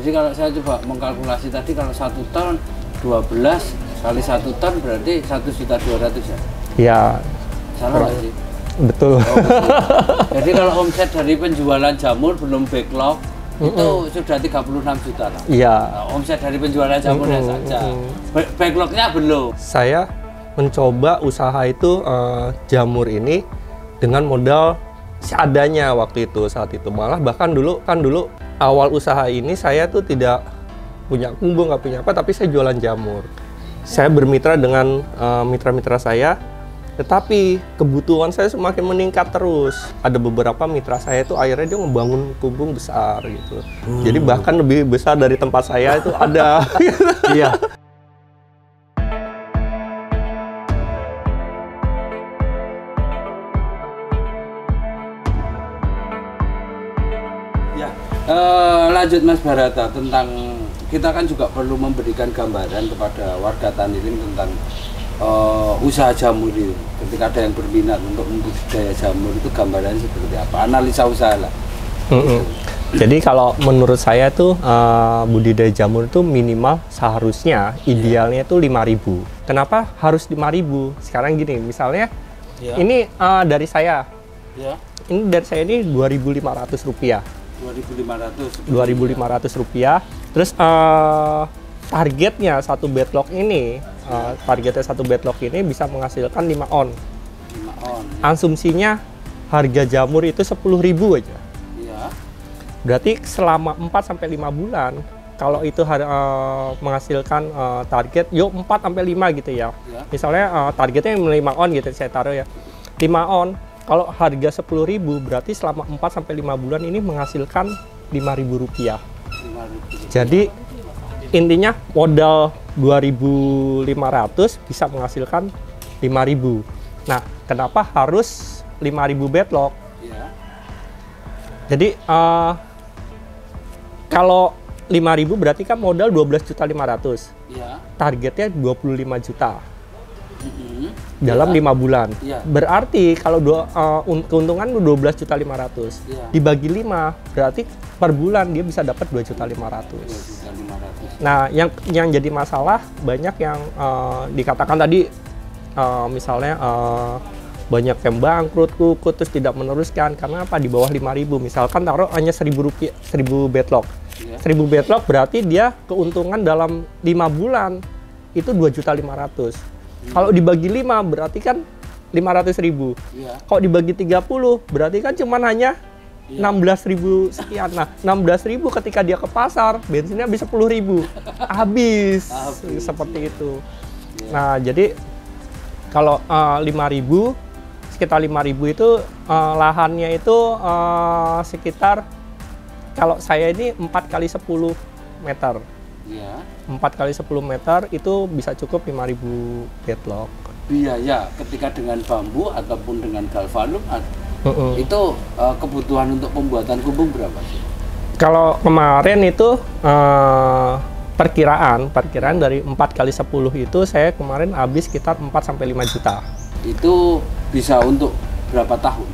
Jadi kalau saya coba mengkalkulasi tadi, kalau 1 ton 12 kali 1 ton berarti 1.200.000 ya? Iya. Salah nggak sih? Betul. Oh, betul. Jadi kalau omset dari penjualan jamur belum backlog itu sudah 36 juta lah. Iya. Nah, omset dari penjualan jamurnya saja. Backlognya belum. Saya mencoba usaha itu jamur ini dengan modal seadanya saat itu. Malah bahkan dulu awal usaha ini saya tuh tidak punya kumbung, nggak punya apa, tapi saya jualan jamur. Saya bermitra dengan mitra-mitra saya, tetapi kebutuhan saya semakin meningkat terus. Ada beberapa mitra saya itu akhirnya dia membangun kumbung besar gitu. Jadi bahkan lebih besar dari tempat saya itu ada. Iya. Ya, lanjut Mas Barata, tentang kita kan juga perlu memberikan gambaran kepada warga Taniling tentang usaha jamur itu. Ketika ada yang berminat untuk membudidaya jamur itu gambarannya seperti apa? Analisa usaha lah. Jadi kalau menurut saya tuh budidaya jamur itu minimal seharusnya idealnya itu 5.000. Kenapa harus 5.000? Sekarang gini, misalnya ini dari saya. Ya. Ini dari saya ini Rp2.500. Rp2.500. Terus targetnya satu bedlog ini bisa menghasilkan 5 on. 5 on. Asumsinya harga jamur itu 10.000 aja. Iya. Berarti selama 4 sampai 5 bulan kalau itu menghasilkan target 4 sampai 5 gitu ya. Ya. Misalnya targetnya 5 on gitu saya taruh ya. 5 on. Kalau harga 10.000 berarti selama 4 sampai 5 bulan ini menghasilkan Rp5.000. Jadi intinya modal 2.500 bisa menghasilkan 5.000. Nah, kenapa harus 5.000 bedlog? Ya. Jadi kalau 5.000 berarti kan modal 12.500.000. Ya. Targetnya 25 juta. Dalam 5 bulan. Ya. Berarti kalau keuntungan 12.500.000 dibagi 5 berarti per bulan dia bisa dapat 2.500.000. Nah, yang jadi masalah banyak yang dikatakan tadi misalnya banyak yang bangkrut, kukut, terus tidak meneruskan karena apa? Di bawah 5.000. Misalkan taruh hanya 1.000 bedlog. 1.000 bedlog berarti dia keuntungan dalam 5 bulan itu 2.500.000. Kalau dibagi 5 berarti kan 500.000. Kalau dibagi 30 berarti kan cuma hanya 16.000 sekian. Nah, 16.000 ketika dia ke pasar bensinnya bisa 10.000. Habis. Seperti itu. Nah, jadi kalau 5.000 sekitar 5.000 itu lahannya itu sekitar kalau saya ini 4 kali 10 meter. 4 kali 10 meter itu bisa cukup 5.000 bedlog. Biaya ketika dengan bambu ataupun dengan galvanum itu kebutuhan untuk pembuatan kumbung berapa sih? Kalau kemarin itu perkiraan dari 4 kali 10 itu saya kemarin habis sekitar 4 sampai 5 juta. Itu bisa untuk berapa tahun?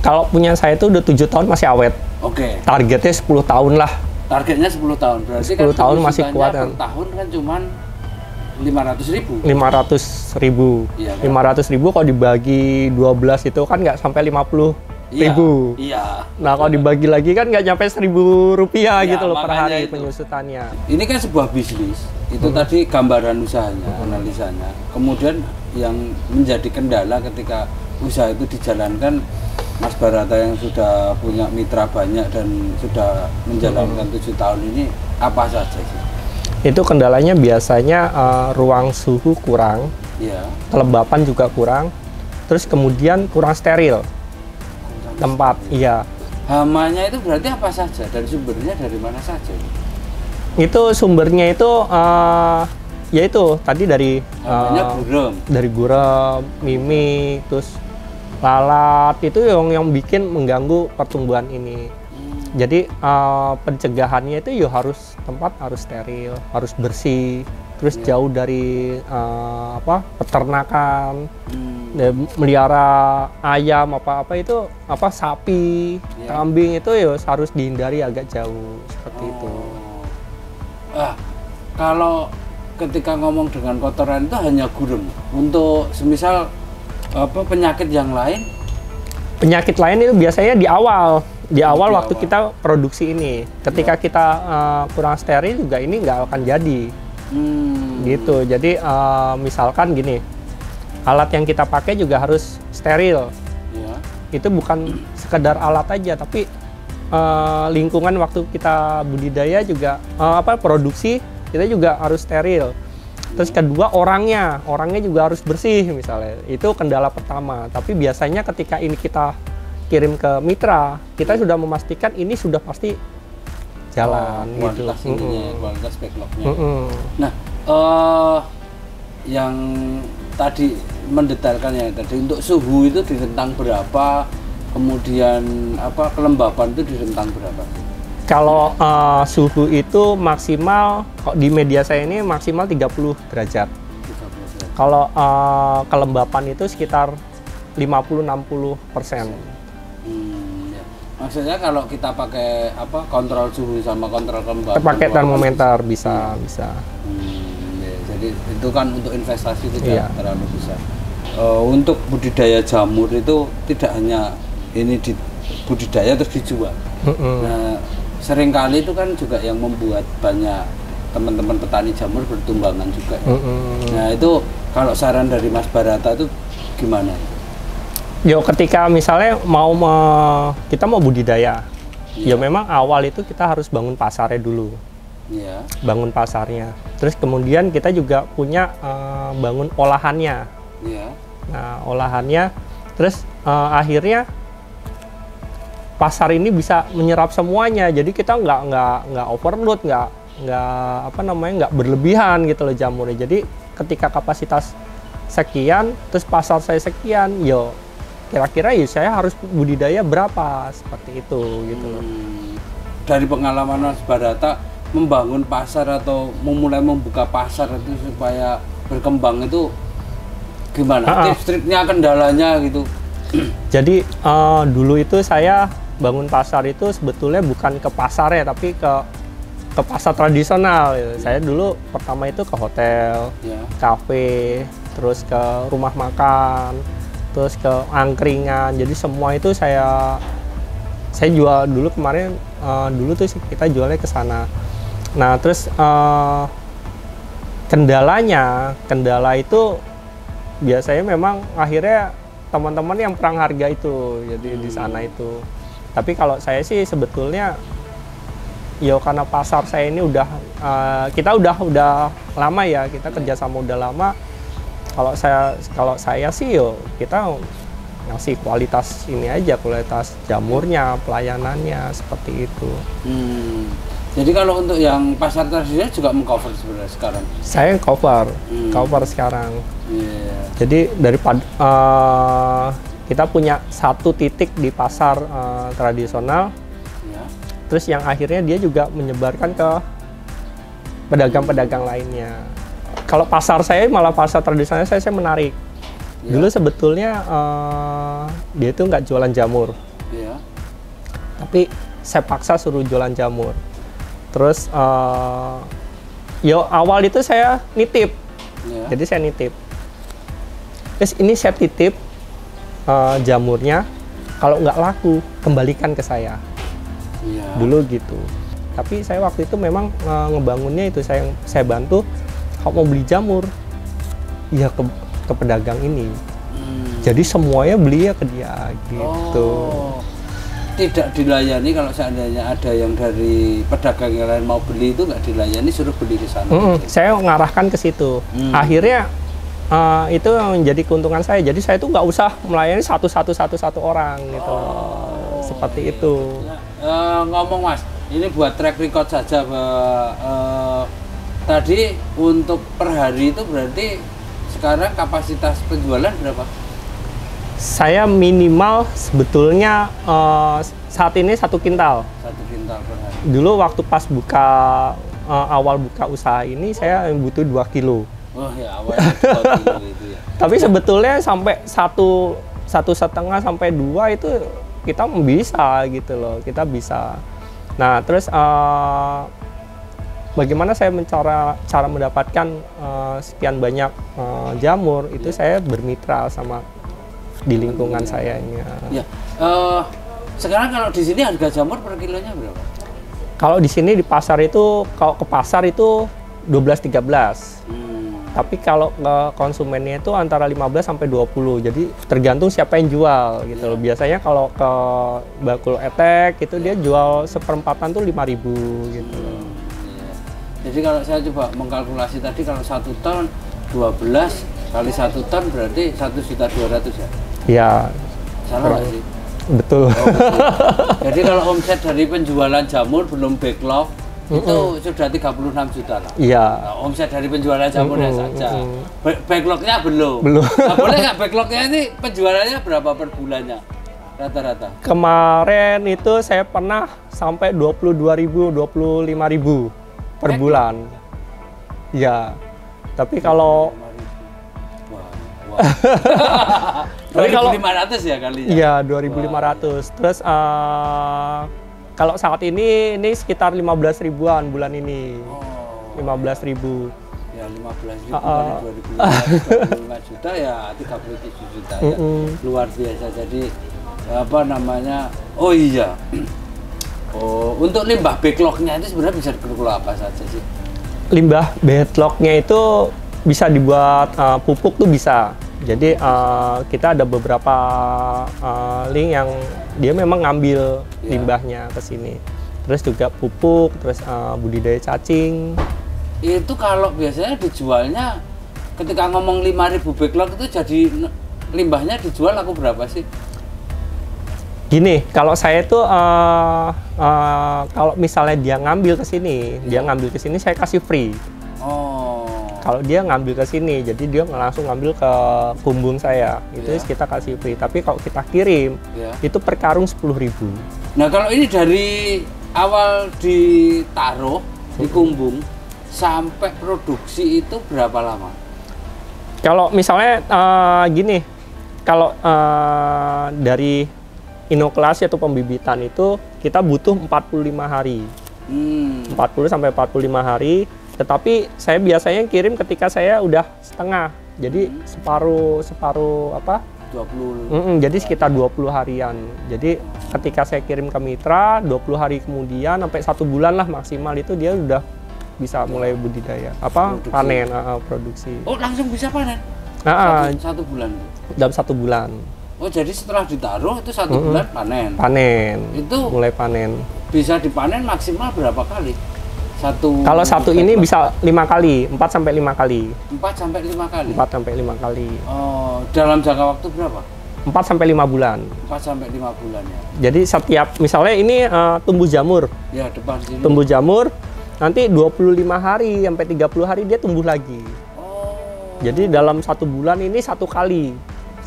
Kalau punya saya itu udah 7 tahun masih awet. Oke. Targetnya 10 tahun lah. Targetnya 10 tahun. Berarti 10 kan tahun masih kuat kan. Per tahun kan cuman 500.000. 500.000. Iya, kan? 500.000 kalau dibagi 12 itu kan nggak sampai 50.000. Iya. Nah, kalau dibagi lagi kan nggak nyampe Rp1.000 gitu loh per hari itu. penyusutannya. Ini kan sebuah bisnis. Itu tadi gambaran usahanya, analisanya. Kemudian yang menjadi kendala ketika usaha itu dijalankan, Mas Barata yang sudah punya mitra banyak dan sudah menjalankan 7 tahun ini, apa saja sih? Itu kendalanya biasanya ruang suhu kurang, kelembapan juga kurang, terus kemudian kurang steril tempat. Iya. Hamanya itu berarti apa saja dan sumbernya dari mana saja? Itu sumbernya itu yaitu tadi dari gurem, mimik, terus lalat itu yang bikin mengganggu pertumbuhan ini. Jadi pencegahannya itu ya tempat harus steril, harus bersih. terus Iya. jauh dari peternakan, melihara ayam apa itu sapi, Iya. kambing itu ya harus dihindari agak jauh seperti itu. Kalau ketika ngomong dengan kotoran itu hanya gurem. Untuk semisal penyakit yang lain? Penyakit lain itu biasanya di awal Di waktu awal. kita produksi ini. Ketika Iya. kita kurang steril juga ini nggak akan jadi. Gitu. Jadi misalkan gini, alat yang kita pakai juga harus steril. Ya. Itu bukan sekedar alat aja, tapi lingkungan waktu kita budidaya juga produksi kita juga harus steril. Terus kedua orangnya juga harus bersih misalnya. Itu kendala pertama. Tapi biasanya ketika ini kita kirim ke mitra, kita sudah memastikan ini sudah pasti jalan gitu. Kualitas ininya, kualitas backlognya. Nah, yang tadi mendetailkannya tadi untuk suhu itu di rentang berapa, kemudian kelembapan itu di rentang berapa? Kalau suhu itu maksimal di media saya ini maksimal 30 derajat. 30 derajat. Kalau kelembapan itu sekitar 50-60%. Ya. Maksudnya kalau kita pakai kontrol suhu sama kontrol kelembapan, Pakai termometer bisa. Ya, jadi itu kan untuk investasi tidak Iya. terlalu besar. Untuk budidaya jamur itu tidak hanya ini di budidaya terus dijual. Nah, seringkali itu kan juga yang membuat banyak teman-teman petani jamur bertumbangan juga. Nah, itu kalau saran dari Mas Barata itu gimana? Yo, ketika misalnya kita mau budidaya, Iya. ya memang awal itu kita harus bangun pasarnya dulu. Ya. Bangun pasarnya. Terus kemudian kita juga punya bangun olahannya. Ya. Nah, olahannya terus akhirnya pasar ini bisa menyerap semuanya. Jadi kita nggak overload, nggak berlebihan gitu loh jamurnya. Jadi ketika kapasitas sekian, terus pasar saya sekian, yo kira-kira ya saya harus budidaya berapa seperti itu gitu loh. Dari pengalaman Mas Barata membangun pasar atau memulai membuka pasar itu supaya berkembang itu gimana? Tips-triknya, kendalanya gitu. Jadi dulu itu saya bangun pasar itu sebetulnya bukan ke pasar ya, tapi ke pasar tradisional. Gitu. Saya dulu pertama itu ke hotel, Ya. kafe, terus ke rumah makan, terus ke angkringan. Jadi semua itu saya jual dulu kemarin. Dulu tuh kita jualnya ke sana. Nah terus kendala itu biasanya memang akhirnya teman-teman yang perang harga itu, jadi di sana itu. Tapi kalau saya sih sebetulnya, yo karena pasar saya ini kita udah lama ya, kita kerjasama udah lama. Kalau saya sih yo kita ngasih kualitas ini aja, kualitas jamurnya, pelayanannya seperti itu. Jadi kalau untuk yang pasar tradisional juga mengcover sebenarnya sekarang. Saya cover sekarang. Iya. Jadi daripada kita punya satu titik di pasar tradisional, Ya. terus yang akhirnya dia juga menyebarkan ke pedagang-pedagang lainnya. Kalau pasar saya malah pasar tradisional saya menarik. Ya. Dulu sebetulnya dia itu nggak jualan jamur, Iya. tapi saya paksa suruh jualan jamur. Terus awal itu saya nitip, Ya. jadi saya nitip. Terus ini saya titip jamurnya, kalau nggak laku kembalikan ke saya. Iya. Dulu gitu. Tapi saya waktu itu memang ngebangunnya itu saya bantu. Kalau mau beli jamur, ya ke pedagang ini. Jadi semuanya beli ya ke dia gitu. Oh, tidak dilayani kalau seandainya ada yang dari pedagang yang lain mau beli itu nggak dilayani, suruh beli di sana. Saya ngarahkan ke situ. Akhirnya itu yang menjadi keuntungan saya. Jadi saya tuh nggak usah melayani satu orang gitu. Seperti itu. Ngomong Mas, ini buat track record saja. Tadi untuk per hari itu berarti sekarang kapasitas penjualan berapa? Saya minimal sebetulnya saat ini 1 kintal. 1 kintal per hari. Dulu waktu pas buka awal buka usaha ini saya butuh 2 kilo. Oh ya, awalnya 2 kilo itu ya. Tapi sebetulnya sampai 1,5 sampai 2 itu kita bisa gitu loh, kita bisa. Nah, terus bagaimana saya cara mendapatkan sekian banyak jamur itu saya bermitra sama di lingkungan saya ini. Ya. Sekarang kalau di sini harga jamur per kilonya berapa? Kalau di sini di pasar itu, kalau ke pasar itu 12-13. Tapi kalau ke konsumennya itu antara 15 sampai 20. Jadi tergantung siapa yang jual gitu loh. Biasanya kalau ke bakul etek itu dia jual seperempatan tuh 5.000 gitu loh. Jadi kalau saya coba mengkalkulasi tadi, kalau 1 ton 12 kali 1 ton berarti 1.200.000 ya? Iya. Salah nggak sih? Betul. Oh, betul. Jadi kalau omset dari penjualan jamur belum backlog itu sudah 36 juta lah. Iya. Nah, omset dari penjualan jamurnya saja. Backlognya belum. Belum. Nah, boleh nggak backlognya ini penjualannya berapa per bulannya rata-rata? Kemarin itu saya pernah sampai 22.000, 25.000 per bulan. Iya. Tapi kalau Tapi kalau 2.500 ya kalinya? Iya, 2.500. Terus kalau saat ini sekitar 15 ribuan bulan ini. 15.000. Ya 15.000 kali 2.500, 25 juta ya 37 juta ya. Luar biasa. Jadi apa namanya? Oh iya. Oh, untuk limbah backlognya itu sebenarnya bisa dikelola apa saja sih? Limbah backlognya itu bisa dibuat pupuk tuh bisa. Jadi kita ada beberapa link yang dia memang ngambil limbahnya ke sini. Terus juga pupuk, terus budidaya cacing. Itu kalau biasanya dijualnya ketika ngomong 5.000 backlog itu jadi limbahnya dijual laku berapa sih? Gini, kalau saya tuh kalau misalnya dia ngambil ke sini, saya kasih free. Kalau dia ngambil ke sini, jadi dia langsung ngambil ke kumbung saya, itu kita kasih free. Tapi kalau kita kirim, itu per karung 10.000. Nah kalau ini dari awal ditaruh di kumbung sampai produksi itu berapa lama? Kalau misalnya gini, kalau dari inokulasi atau pembibitan itu kita butuh 45 hari. 40 sampai 45 hari. Tetapi saya biasanya kirim ketika saya udah setengah, jadi separuh apa? 20. Jadi sekitar 20 harian. Jadi ketika saya kirim ke mitra, 20 hari kemudian sampai 1 bulan lah maksimal itu dia udah bisa mulai budidaya, produksi. Panen, produksi. Oh langsung bisa panen? Satu bulan? Dalam 1 bulan. Oh jadi setelah ditaruh itu 1 bulan panen? Panen. Itu mulai panen. Bisa dipanen maksimal berapa kali? Kalau satu ini bisa 5 kali, 4 sampai 5 kali. 4 sampai 5 kali? 4 sampai 5 kali. Oh, dalam jangka waktu berapa? 4 sampai 5 bulan. 4 sampai 5 bulan ya. Jadi setiap, misalnya ini tumbuh jamur. Ya, depan sini. Tumbuh jamur, nanti 25 hari sampai 30 hari dia tumbuh lagi. Oh. Jadi dalam 1 bulan ini 1 kali.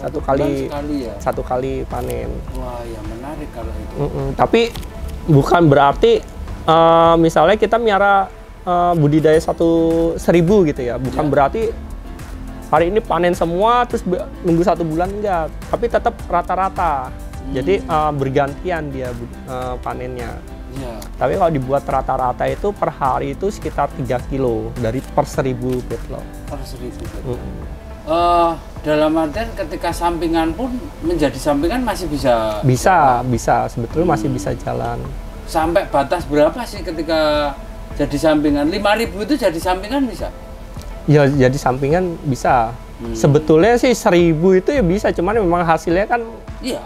Satu kali ya? 1 kali panen. Wah, ya menarik kalau itu. Tapi bukan berarti misalnya kita miara budidaya 1.000 gitu ya, bukan berarti hari ini panen semua terus nunggu 1 bulan, enggak, tapi tetap rata-rata. Jadi bergantian dia panennya. Tapi kalau dibuat rata-rata itu per hari itu sekitar 3 kilo dari per 1.000 backlog. Per 1.000 backlog. Dalam artian ketika sampingan pun menjadi sampingan masih bisa? Bisa, sebetulnya masih bisa jalan. Sampai batas berapa sih ketika jadi sampingan? 5.000 itu jadi sampingan bisa? Ya, jadi sampingan bisa. Sebetulnya sih 1.000 itu ya bisa, cuman memang hasilnya kan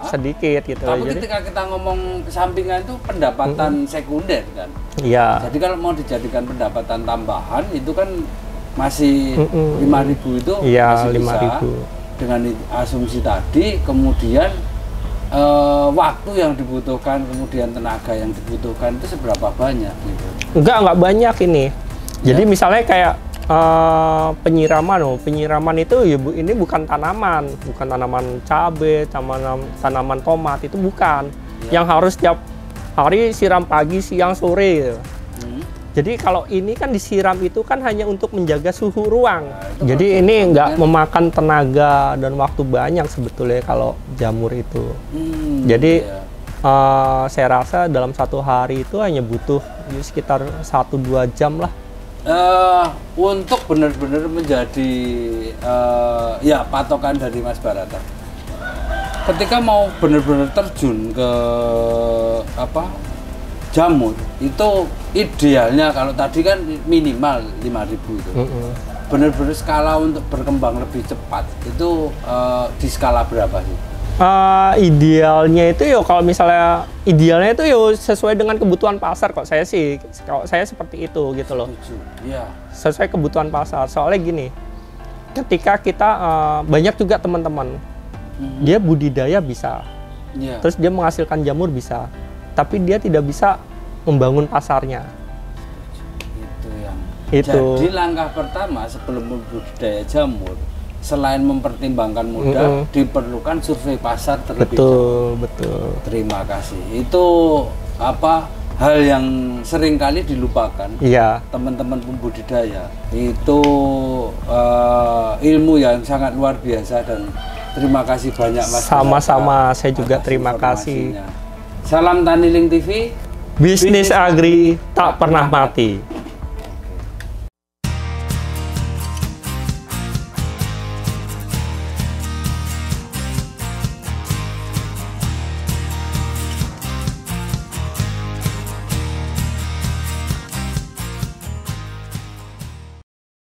sedikit gitu. Tapi ketika kita ngomong sampingan itu pendapatan sekunder kan? Iya. Jadi kalau mau dijadikan pendapatan tambahan itu kan masih 5.000 itu masih bisa. Dengan asumsi tadi, kemudian waktu yang dibutuhkan, kemudian tenaga yang dibutuhkan itu seberapa banyak gitu? Enggak banyak ini. Jadi misalnya kayak penyiraman itu ya ini bukan tanaman cabai, tanaman tomat, itu bukan. Yang harus tiap hari siram pagi, siang, sore gitu. Jadi kalau ini kan disiram itu kan hanya untuk menjaga suhu ruang. Nah, Jadi ini nggak memakan tenaga dan waktu banyak sebetulnya kalau jamur itu. Jadi iya. saya rasa dalam satu hari itu hanya butuh sekitar 1-2 jam lah. Untuk benar-benar menjadi ya patokan dari Mas Barata. Ketika mau benar-benar terjun ke apa jamur itu idealnya, kalau tadi kan minimal 5.000 itu. Benar-benar skala untuk berkembang lebih cepat itu di skala berapa sih? Idealnya itu yo, kalau misalnya idealnya itu yo sesuai dengan kebutuhan pasar kok, saya sih, kalau saya seperti itu gitu loh. Iya. Sesuai kebutuhan pasar. Soalnya gini, ketika kita banyak juga teman-teman dia budidaya bisa, terus dia menghasilkan jamur bisa, tapi dia tidak bisa membangun pasarnya. Itu yang. Itu. Jadi langkah pertama sebelum budidaya jamur, selain mempertimbangkan modal, diperlukan survei pasar terlebih dahulu. Betul. Terima kasih. Itu apa hal yang sering kali dilupakan. Iya. Teman-teman pembudidaya. Itu ilmu yang sangat luar biasa, dan terima kasih banyak Mas. Sama-sama, saya juga terima kasih. Salam Tani Link TV. Bisnis Agri tak pernah mati.